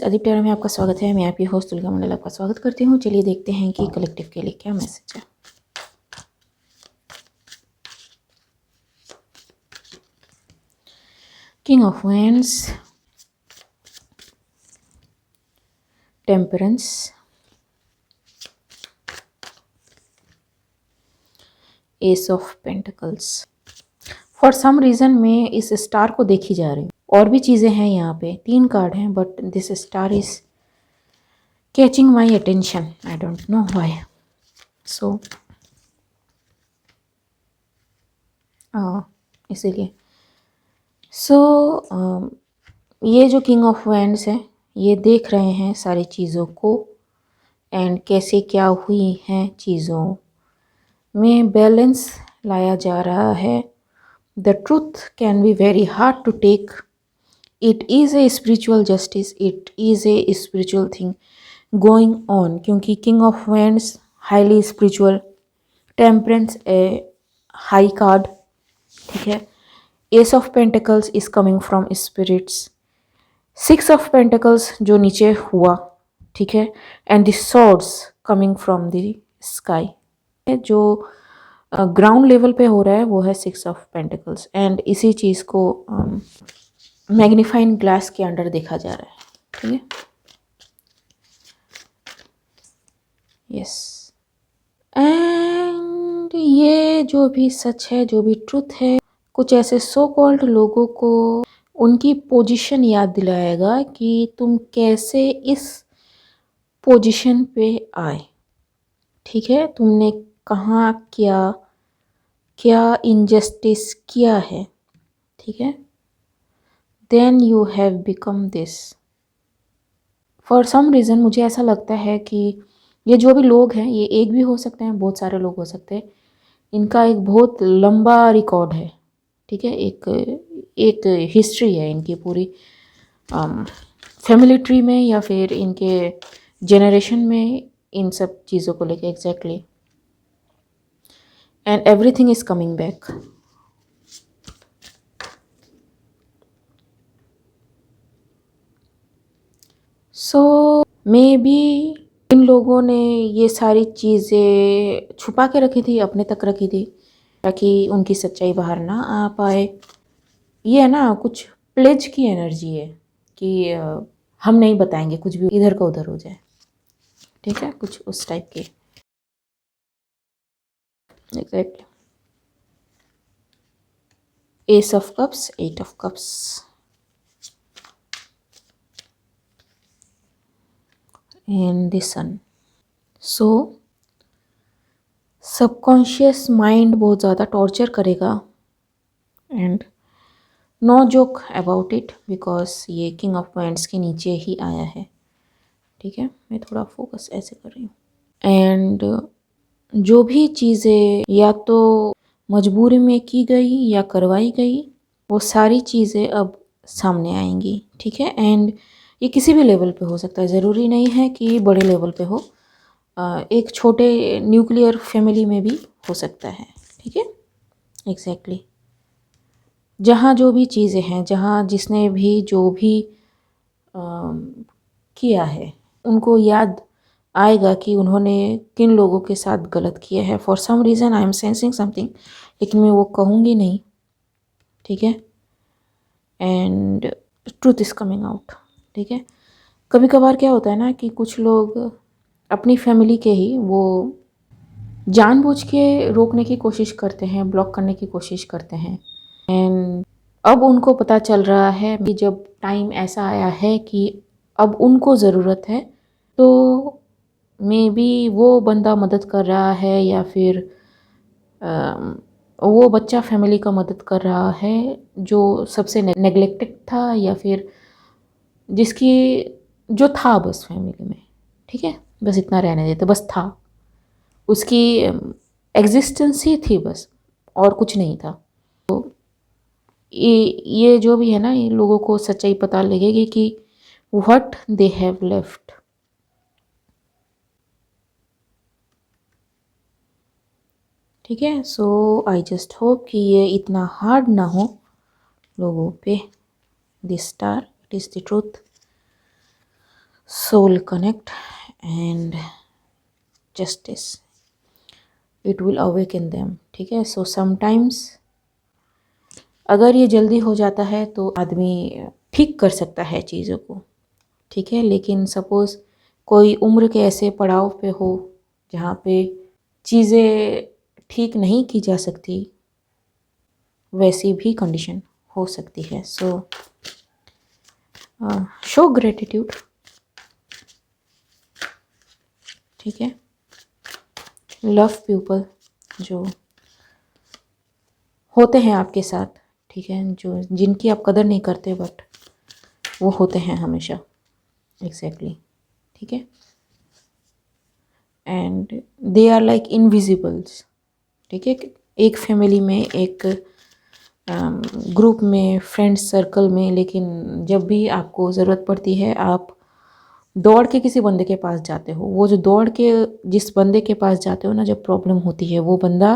अदीप टेरा में आपका स्वागत है। मैं आपकी होस्ट तुलगा मंडल आपका स्वागत करती हूँ। चलिए देखते हैं कि कलेक्टिव के लिए क्या मैसेज है। King of wands, temperance, ace of pentacles. For some reason मैं इस स्टार को देखी जा रही हूँ। और भी चीज़ें हैं यहाँ पे, 3 कार्ड हैं, but this star is catching my attention. I don't know why. So इसीलिए ये जो किंग ऑफ वैंड्स है ये देख रहे हैं सारी चीज़ों को एंड कैसे क्या हुई हैं चीज़ों में बैलेंस लाया जा रहा है। The truth can be very hard to take. It is a spiritual justice, it is a spiritual thing going on, क्योंकि king of wands highly spiritual, temperance a high card, ठीक है। Ace of pentacles is coming from spirits, 6 of pentacles जो नीचे हुआ, ठीक है, and the swords coming from the sky. जो ground level पे हो रहा है वो है 6 ऑफ पेंटिकल्स एंड इसी चीज़ को मैग्नीफाइंग ग्लास के अंडर देखा जा रहा है, ठीक है। यस, एंड ये जो भी सच है, जो भी ट्रुथ है, कुछ ऐसे सो कॉल्ड लोगों को उनकी पोजीशन याद दिलाएगा कि तुम कैसे इस पोजीशन पे आए, ठीक है। तुमने कहाँ क्या क्या इनजस्टिस किया है, ठीक है। Then you have become this. For some reason मुझे ऐसा लगता है कि ये जो भी लोग हैं, ये एक भी हो सकते हैं, बहुत सारे लोग हो सकते हैं, इनका एक बहुत लंबा रिकॉर्ड है, ठीक है। एक हिस्ट्री है इनकी पूरी फैमिली ट्री में या फिर इनके जनरेशन में, इन सब चीज़ों को लेके exactly, and everything is coming back. So may be in लोगों ने ये सारी चीज़ें छुपा के रखी थी, अपने तक रखी थी, ताकि उनकी सच्चाई बाहर ना आ पाए। ये है ना, कुछ प्लेज की एनर्जी है कि हम नहीं बताएंगे, कुछ भी इधर का उधर हो जाए, ठीक है, कुछ उस टाइप की। Exactly. Ace of cups, 8 of cups and the sun. So subconscious mind बहुत ज़्यादा टॉर्चर करेगा and no joke about it, because ये किंग ऑफ वाइंड्स के नीचे ही आया है, ठीक है। मैं थोड़ा फोकस ऐसे कर रही हूँ। एंड जो भी चीज़ें या तो मजबूरी में की गई या करवाई गई, वो सारी चीज़ें अब सामने आएंगी, ठीक है। एंड ये किसी भी लेवल पे हो सकता है, ज़रूरी नहीं है कि बड़े लेवल पे हो, एक छोटे न्यूक्लियर फैमिली में भी हो सकता है, ठीक है। एग्जैक्टली। जहाँ जो भी चीज़ें हैं, जहाँ जिसने भी जो भी किया है, उनको याद आएगा कि उन्होंने किन लोगों के साथ गलत किया है। For some reason I am sensing something, लेकिन मैं वो कहूँगी नहीं, ठीक है। And truth is coming out, ठीक है। कभी कभार क्या होता है ना कि कुछ लोग अपनी फैमिली के ही वो जानबूझ के रोकने की कोशिश करते हैं, ब्लॉक करने की कोशिश करते हैं। एंड अब उनको पता चल रहा है कि जब टाइम ऐसा आया है कि अब उनको ज़रूरत है, तो मे बी वो बंदा मदद कर रहा है या फिर वो बच्चा फैमिली का मदद कर रहा है जो सबसे नेग्लेक्टेड था, या फिर जिसकी जो था बस फैमिली में, ठीक है, बस इतना रहने देते, बस था, उसकी एग्जिस्टेंस ही थी बस, और कुछ नहीं था। तो ये जो भी है ना, ये लोगों को सच्चाई पता लगेगी कि व्हाट दे हैव लेफ्ट, ठीक है। सो आई जस्ट होप कि ये इतना हार्ड ना हो लोगों पे। This star, it is the truth. soul connect and justice, it will awaken them। ठीक है, सो समटाइम्स अगर ये जल्दी हो जाता है तो आदमी ठीक कर सकता है चीज़ों को, ठीक है। लेकिन सपोज़ कोई उम्र के ऐसे पड़ाव पे हो जहाँ पे चीज़ें ठीक नहीं की जा सकती, वैसी भी कंडीशन हो सकती है। सो शो ग्रेटिट्यूड, ठीक है। लव पीपल जो होते हैं आपके साथ, ठीक है, जो जिनकी आप कदर नहीं करते बट वो होते हैं हमेशा, एग्जैक्टली, ठीक है। And they are like invisibles, ठीक है। एक फैमिली में, एक ग्रुप में, फ्रेंड्स सर्कल में, लेकिन जब भी आपको ज़रूरत पड़ती है आप दौड़ के किसी बंदे के पास जाते हो। वो जो दौड़ के जिस बंदे के पास जाते हो ना, जब प्रॉब्लम होती है, वो बंदा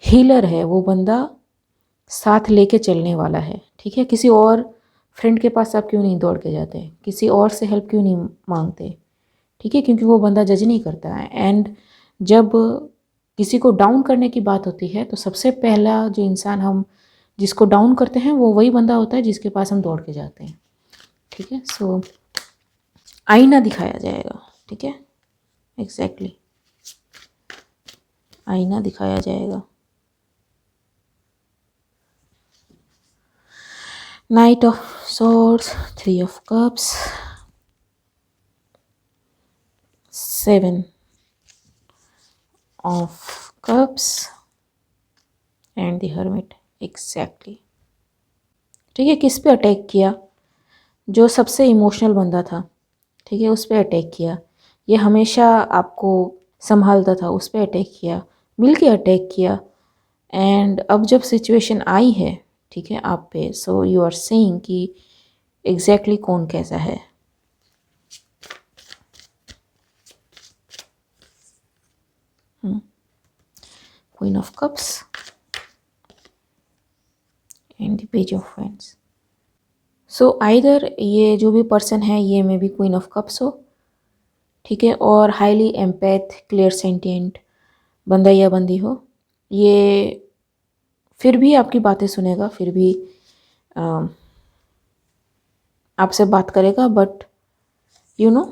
हीलर है, वो बंदा साथ लेके चलने वाला है, ठीक है। किसी और फ्रेंड के पास आप क्यों नहीं दौड़ के जाते, किसी और से हेल्प क्यों नहीं मांगते, ठीक है, क्योंकि वो बंदा जज नहीं करता है। एंड जब किसी को डाउन करने की बात होती है तो सबसे पहला जो इंसान हम जिसको डाउन करते हैं वो वही बंदा होता है जिसके पास हम दौड़ के जाते हैं, ठीक है। सो आईना दिखाया जाएगा, ठीक है, एग्जैक्टली, आईना दिखाया जाएगा। Night of swords, 3 of cups, 7 of cups and the hermit, exactly, ठीक है। किस पे अटैक किया? जो सबसे इमोशनल बंदा था, ठीक है, उस पर अटैक किया। ये हमेशा आपको संभालता था, उस पर अटैक किया, मिल के अटैक किया। एंड अब जब सिचुएशन आई है, ठीक है, आप पे, सो यू आर सेइंग कि एग्जैक्टली कौन कैसा है। Queen of cups and the page of wands. So either ये जो भी पर्सन है ये may be queen of cups हो, ठीक है, और हाईली एम्पैथ, क्लियर सेंटिएंट बंदा या बंदी हो। ये फिर भी आपकी बातें सुनेगा, फिर भी आपसे बात करेगा, बट यू नो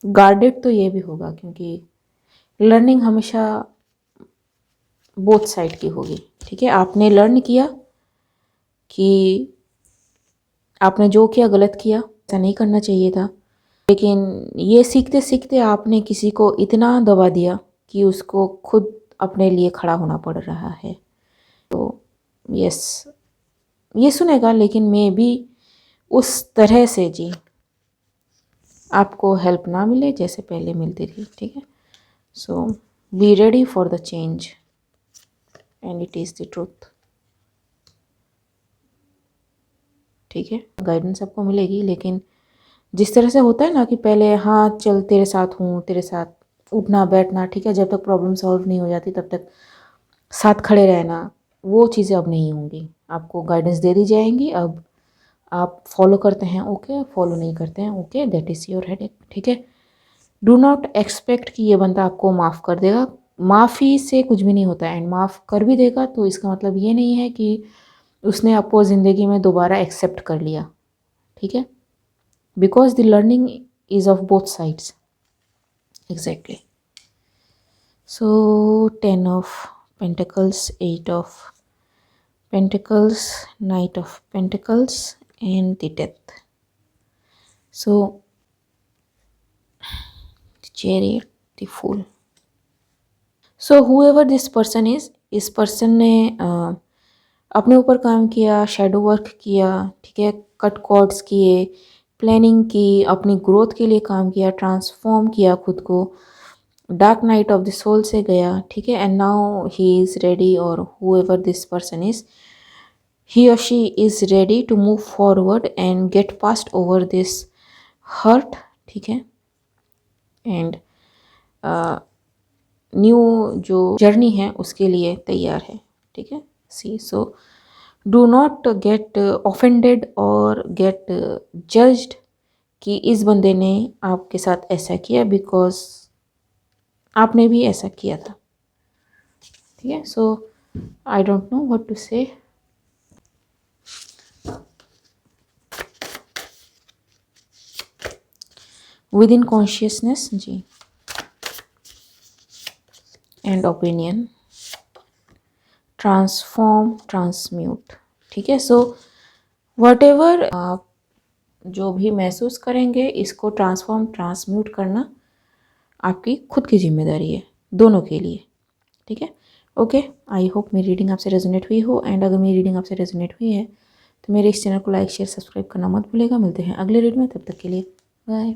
गार्डेड तो ये भी होगा, क्योंकि लर्निंग हमेशा बोथ साइड की होगी, ठीक है। आपने लर्न किया कि आपने जो किया गलत किया, ऐसा नहीं करना चाहिए था, लेकिन ये सीखते सीखते आपने किसी को इतना दबा दिया कि उसको खुद अपने लिए खड़ा होना पड़ रहा है। तो यस, ये सुनेगा, लेकिन मे बी उस तरह से जी आपको हेल्प ना मिले जैसे पहले मिलती थी, ठीक है। So be ready for the change and it is the truth, ठीक है। गाइडेंस आपको मिलेगी, लेकिन जिस तरह से होता है ना कि पहले हाँ चल तेरे साथ हूँ, तेरे साथ उठना बैठना, ठीक है, जब तक प्रॉब्लम सॉल्व नहीं हो जाती तब तक साथ खड़े रहना, वो चीज़ें अब नहीं होंगी। आपको गाइडेंस दे दी जाएंगी, अब आप फॉलो करते हैं ओके, फॉलो नहीं करते हैं okay, that is your headache, ठीक है। डू नॉट एक्सपेक्ट कि ये बंदा आपको माफ़ कर देगा, माफ़ी से कुछ भी नहीं होता है। एंड माफ़ कर भी देगा तो इसका मतलब ये नहीं है कि उसने आपको ज़िंदगी में दोबारा एक्सेप्ट कर लिया, ठीक है, because the learning is of both sides, exactly. So 10 of pentacles, 8 of pentacles, night of pentacles and the death. So the chariot, the fool. So whoever this person is, इस पर्सन ने अपने ऊपर काम किया, शेडो वर्क किया, ठीक है, cut chords किए, प्लानिंग की, अपनी ग्रोथ के लिए काम किया, ट्रांसफॉर्म किया खुद को, dark night of the soul से गया, ठीक है। And now he is ready, और whoever this person is, he or she is ready to move forward and get past over this hurt, ठीक है। एंड न्यू जो जर्नी है उसके लिए तैयार है, ठीक है। See, so do not get offended और गेट जज्ड कि इस बंदे ने आपके साथ ऐसा किया बिकॉज आपने भी ऐसा किया था। ठीक है, so I don't know what to say. Within consciousness जी, एंड ओपिनियन, ट्रांसफॉर्म, ट्रांसम्यूट। ठीक है, सो व्हाटएवर आप जो भी महसूस करेंगे इसको ट्रांसफॉर्म ट्रांसम्यूट करना आपकी खुद की जिम्मेदारी है, दोनों के लिए। ठीक है, ओके, आई होप मेरी रीडिंग आपसे रेजोनेट हुई हो। एंड अगर मेरी रीडिंग आपसे रेजोनेट हुई है तो मेरे इस चैनल को लाइक शेयर सब्सक्राइब करना मत भूलेगा। मिलते हैं अगले रीडिंग में, तब तक के लिए बाय।